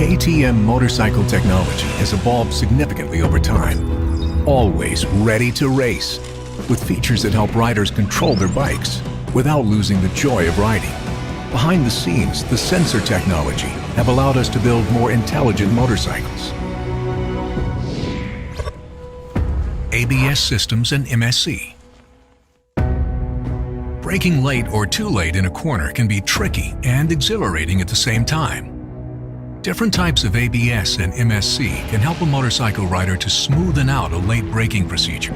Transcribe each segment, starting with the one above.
KTM motorcycle technology has evolved significantly over time, always ready to race, with features that help riders control their bikes without losing the joy of riding. Behind the scenes, the sensor technology have allowed us to build more intelligent motorcycles. ABS systems and MSC. Braking late or too late in a corner can be tricky and exhilarating at the same time. Different types of ABS and MSC can help a motorcycle rider to smoothen out a late braking procedure.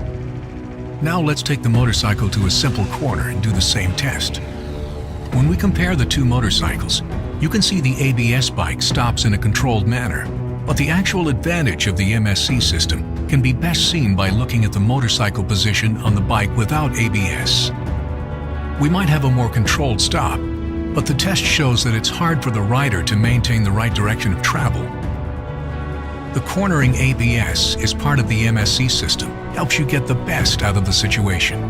Now let's take the motorcycle to a simple corner and do the same test. When we compare the two motorcycles, you can see the ABS bike stops in a controlled manner, but the actual advantage of the MSC system can be best seen by looking at the motorcycle position on the bike without ABS. We might have a more controlled stop, but the test shows that it's hard for the rider to maintain the right direction of travel. The cornering ABS is part of the MSC system, helps you get the best out of the situation.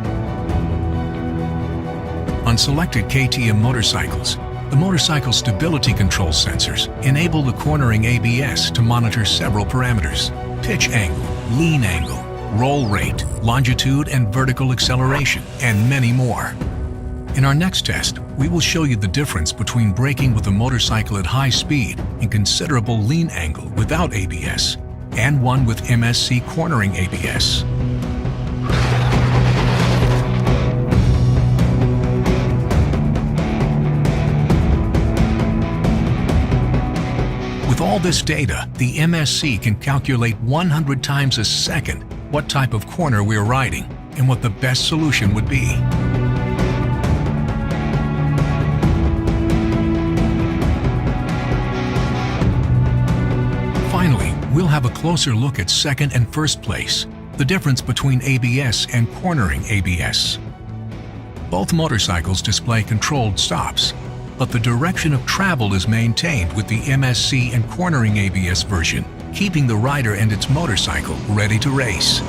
On selected KTM motorcycles, the motorcycle stability control sensors enable the cornering ABS to monitor several parameters: pitch angle, lean angle, roll rate, longitude and vertical acceleration, and many more. In our next test, we will show you the difference between braking with a motorcycle at high speed and considerable lean angle without ABS, and one with MSC cornering ABS. With all this data, the MSC can calculate 100 times a second what type of corner we're riding and what the best solution would be. Finally, we'll have a closer look at second and first place, the difference between ABS and cornering ABS. Both motorcycles display controlled stops, but the direction of travel is maintained with the MSC and cornering ABS version, keeping the rider and its motorcycle ready to race.